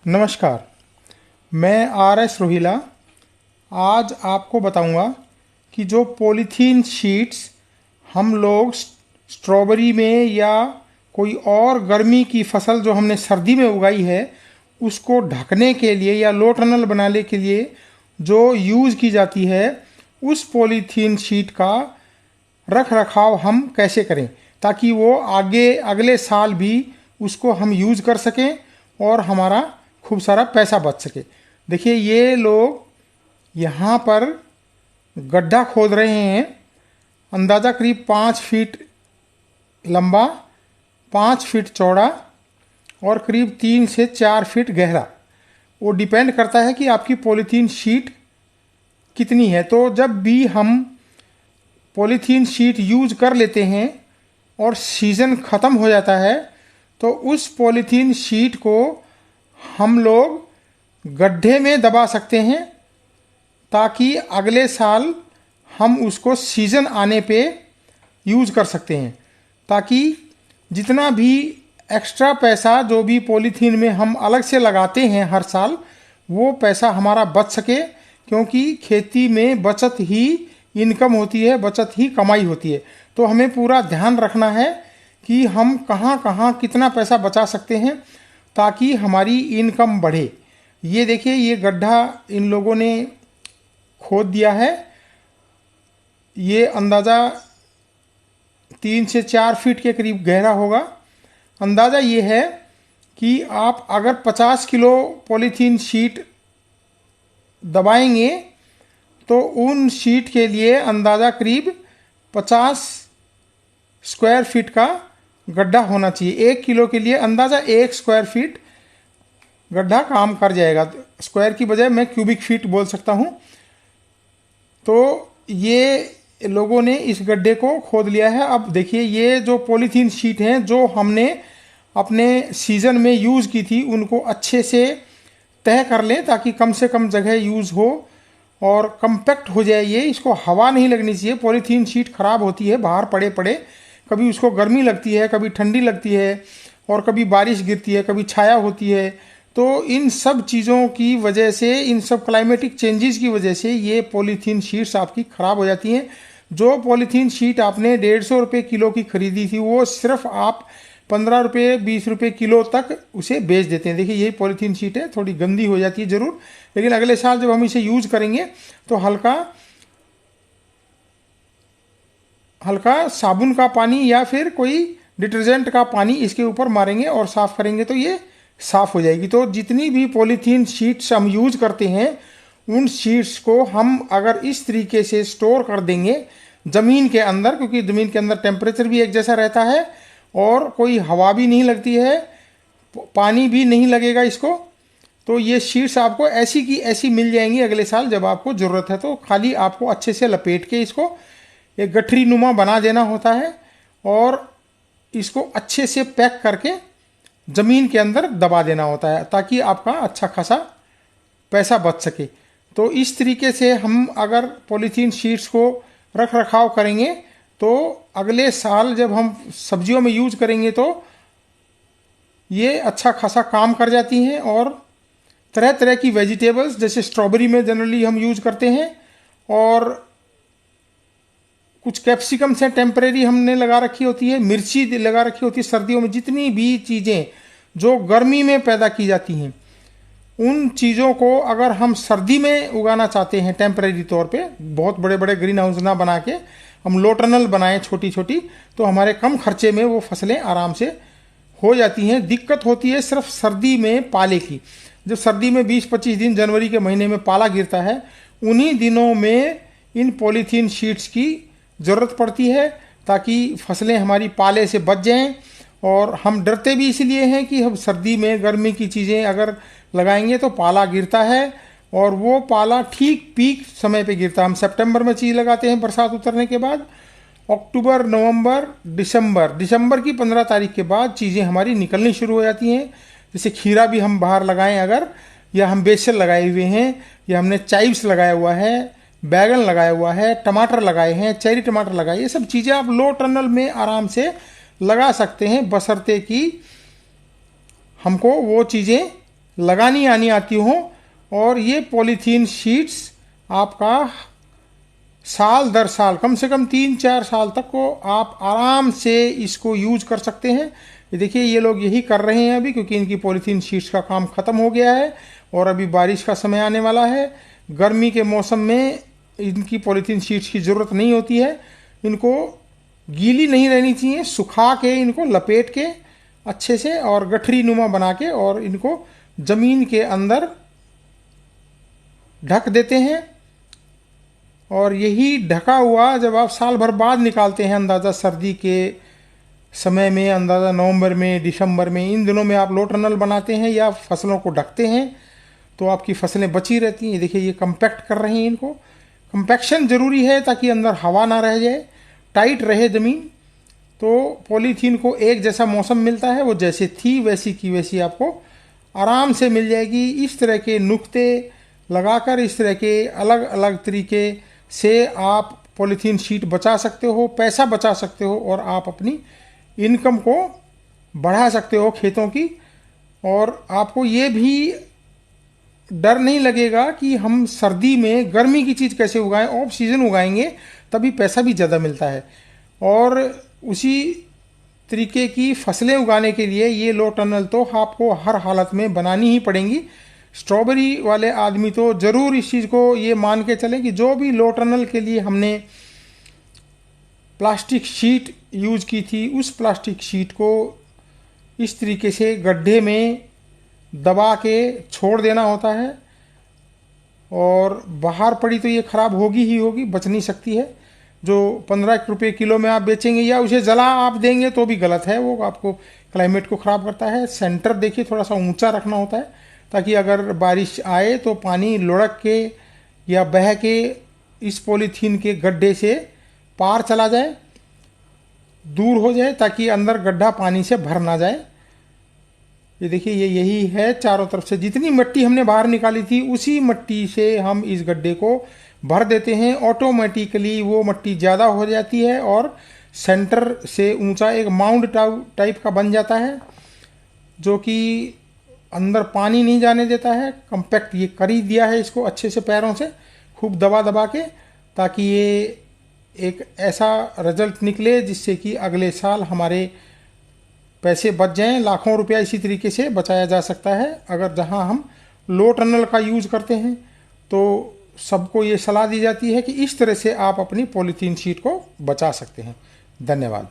नमस्कार। मैं आर.एस. रोहिला आज आपको बताऊंगा कि जो पॉलीथीन शीट्स हम लोग स्ट्रॉबेरी में या कोई और गर्मी की फसल जो हमने सर्दी में उगाई है उसको ढकने के लिए या लो टनल बनाने के लिए जो यूज़ की जाती है, उस पॉलीथीन शीट का रख रखाव हम कैसे करें ताकि वो आगे अगले साल भी उसको हम यूज़ कर सकें और हमारा खूब सारा पैसा बच सके। देखिए, ये लोग यहाँ पर गड्ढा खोद रहे हैं। अंदाज़ा करीब 5 फीट लंबा, 5 फीट चौड़ा और करीब 3 से 4 फीट गहरा। वो डिपेंड करता है कि आपकी पॉलीथीन शीट कितनी है। तो जब भी हम पॉलीथीन शीट यूज कर लेते हैं और सीज़न ख़त्म हो जाता है तो उस पॉलीथीन शीट को हम लोग गड्ढे में दबा सकते हैं ताकि अगले साल हम उसको सीज़न आने पे यूज़ कर सकते हैं, ताकि जितना भी एक्स्ट्रा पैसा जो भी पॉलीथीन में हम अलग से लगाते हैं हर साल, वो पैसा हमारा बच सके। क्योंकि खेती में बचत ही इनकम होती है, बचत ही कमाई होती है। तो हमें पूरा ध्यान रखना है कि हम कहाँ कहाँ कितना पैसा बचा सकते हैं ताकि हमारी इनकम बढ़े। ये देखिए, ये गड्ढा इन लोगों ने खोद दिया है। ये अंदाज़ा 3 से 4 फीट के करीब गहरा होगा। अंदाज़ा ये है कि आप अगर 50 किलो पॉलीथीन शीट दबाएंगे तो उन शीट के लिए अंदाज़ा करीब 50 स्क्वायर फीट का गड्ढा होना चाहिए। 1 किलो के लिए अंदाज़ा 1 स्क्वायर फीट गड्ढा काम कर जाएगा। स्क्वायर की बजाय मैं क्यूबिक फीट बोल सकता हूँ। तो ये लोगों ने इस गड्ढे को खोद लिया है। अब देखिए, ये जो पॉलीथीन शीट हैं जो हमने अपने सीज़न में यूज़ की थी, उनको अच्छे से तय कर लें ताकि कम से कम जगह यूज़ हो और कम्पैक्ट हो जाए। ये इसको हवा नहीं लगनी चाहिए। पॉलीथीन शीट ख़राब होती है बाहर पड़े पड़े, कभी उसको गर्मी लगती है, कभी ठंडी लगती है और कभी बारिश गिरती है, कभी छाया होती है। तो इन सब चीज़ों की वजह से, इन सब क्लाइमेटिक चेंजेस की वजह से ये पॉलीथीन शीट्स आपकी ख़राब हो जाती हैं। जो पॉलीथीन शीट आपने 150 रुपये किलो की खरीदी थी, वो सिर्फ आप 15 रुपये 20 रुपये किलो तक उसे बेच देते हैं। देखिए, यही पॉलीथीन शीट है, थोड़ी गंदी हो जाती है ज़रूर, लेकिन अगले साल जब हम इसे यूज़ करेंगे तो हल्का साबुन का पानी या फिर कोई डिटर्जेंट का पानी इसके ऊपर मारेंगे और साफ़ करेंगे तो ये साफ़ हो जाएगी। तो जितनी भी पॉलीथीन शीट्स हम यूज़ करते हैं, उन शीट्स को हम अगर इस तरीके से स्टोर कर देंगे ज़मीन के अंदर, क्योंकि ज़मीन के अंदर टेम्परेचर भी एक जैसा रहता है और कोई हवा भी नहीं लगती है, पानी भी नहीं लगेगा इसको, तो ये शीट्स आपको ऐसी की ऐसी मिल जाएंगी अगले साल जब आपको ज़रूरत है। तो खाली आपको अच्छे से लपेट के इसको एक गठरी नुमा बना देना होता है और इसको अच्छे से पैक करके ज़मीन के अंदर दबा देना होता है ताकि आपका अच्छा खासा पैसा बच सके। तो इस तरीके से हम अगर पॉलीथीन शीट्स को रख रखाव करेंगे तो अगले साल जब हम सब्जियों में यूज़ करेंगे तो ये अच्छा खासा काम कर जाती हैं। और तरह तरह की वेजिटेबल्स, जैसे स्ट्रॉबेरी में जनरली हम यूज़ करते हैं, और कुछ कैप्सिकम से टेम्परेरी हमने लगा रखी होती है, मिर्ची लगा रखी होती है। सर्दियों में जितनी भी चीज़ें जो गर्मी में पैदा की जाती हैं, उन चीज़ों को अगर हम सर्दी में उगाना चाहते हैं टेम्परेरी तौर पे, बहुत बड़े बड़े ग्रीन हाउस ना बना के हम लो टनल बनाएं छोटी छोटी, तो हमारे कम खर्चे में वो फसलें आराम से हो जाती हैं। दिक्कत होती है सिर्फ सर्दी में पाले की। जब सर्दी में 20-25 दिन जनवरी के महीने में पाला गिरता है, उन्हीं दिनों में इन पॉलीथीन शीट्स की ज़रूरत पड़ती है ताकि फसलें हमारी पाले से बच जाएं। और हम डरते भी इसलिए हैं कि हम सर्दी में गर्मी की चीज़ें अगर लगाएंगे तो पाला गिरता है, और वो पाला ठीक पीक समय पे गिरता है। हम सितंबर में चीज़ लगाते हैं बरसात उतरने के बाद, अक्टूबर, नवंबर, दिसंबर की 15 तारीख के बाद चीज़ें हमारी निकलनी शुरू हो जाती हैं। जैसे खीरा भी हम बाहर लगाएं अगर, या हम बेसल लगाए हुए हैं, या हमने चाइव्स लगाया हुआ है, बैगन लगाया हुआ है, टमाटर लगाए हैं, चेरी टमाटर लगाए, ये सब चीज़ें आप लो टनल में आराम से लगा सकते हैं, बशर्ते कि हमको वो चीज़ें लगानी आनी आती हो। और ये पॉलीथीन शीट्स आपका साल दर साल कम से कम 3-4 साल तक को आप आराम से इसको यूज कर सकते हैं। ये देखिए ये लोग यही कर रहे हैं अभी, क्योंकि इनकी पॉलीथीन शीट्स का काम ख़त्म हो गया है और अभी बारिश का समय आने वाला है। गर्मी के मौसम में इनकी पॉलीथीन शीट्स की ज़रूरत नहीं होती है। इनको गीली नहीं रहनी चाहिए, सुखा के इनको लपेट के अच्छे से और गठरी नुमा बना के और इनको ज़मीन के अंदर ढक देते हैं। और यही ढका हुआ जब आप साल भर बाद निकालते हैं, अंदाज़ा सर्दी के समय में, अंदाज़ा नवंबर में, दिसंबर में, इन दिनों में आप लो टनल बनाते हैं या फसलों को ढकते हैं तो आपकी फसलें बची रहती हैं। देखिए ये कंपैक्ट कर रहे हैं इनको। कंपैक्शन ज़रूरी है ताकि अंदर हवा ना रह जाए, टाइट रहे ज़मीन। तो पॉलीथीन को एक जैसा मौसम मिलता है, वो जैसे थी वैसी की वैसी आपको आराम से मिल जाएगी। इस तरह के नुक्ते लगाकर, इस तरह के अलग अलग तरीके से आप पॉलीथीन शीट बचा सकते हो, पैसा बचा सकते हो और आप अपनी इनकम को बढ़ा सकते हो खेतों की। और आपको ये भी डर नहीं लगेगा कि हम सर्दी में गर्मी की चीज़ कैसे उगाएं, ऑफ सीज़न उगाएंगे तभी पैसा भी ज़्यादा मिलता है। और उसी तरीके की फसलें उगाने के लिए ये लो टनल तो आपको हर हालत में बनानी ही पड़ेंगी। स्ट्रॉबेरी वाले आदमी तो ज़रूर इस चीज़ को ये मान के चलें कि जो भी लो टनल के लिए हमने प्लास्टिक शीट यूज़ की थी, उस प्लास्टिक शीट को इस तरीके से गड्ढे में दबा के छोड़ देना होता है। और बाहर पड़ी तो ये ख़राब होगी ही होगी, बच नहीं सकती है। जो 15 रुपये किलो में आप बेचेंगे या उसे जला आप देंगे तो भी गलत है, वो आपको क्लाइमेट को ख़राब करता है। सेंटर देखिए थोड़ा सा ऊंचा रखना होता है ताकि अगर बारिश आए तो पानी लुढ़क के या बह के इस पॉलीथीन के गड्ढे से पार चला जाए, दूर हो जाए, ताकि अंदर गड्ढा पानी से भर ना जाए। ये देखिए ये यही है, चारों तरफ से जितनी मिट्टी हमने बाहर निकाली थी उसी मिट्टी से हम इस गड्ढे को भर देते हैं। ऑटोमेटिकली वो मिट्टी ज़्यादा हो जाती है और सेंटर से ऊंचा एक माउंड टाइप का बन जाता है, जो कि अंदर पानी नहीं जाने देता है। कंपैक्ट ये कर ही दिया है इसको अच्छे से पैरों से खूब दबा दबा के, ताकि ये एक ऐसा रिजल्ट निकले जिससे कि अगले साल हमारे पैसे बच जाएं। लाखों रुपया इसी तरीके से बचाया जा सकता है अगर जहां हम लो टनल का यूज़ करते हैं। तो सबको ये सलाह दी जाती है कि इस तरह से आप अपनी पॉलीथीन शीट को बचा सकते हैं। धन्यवाद।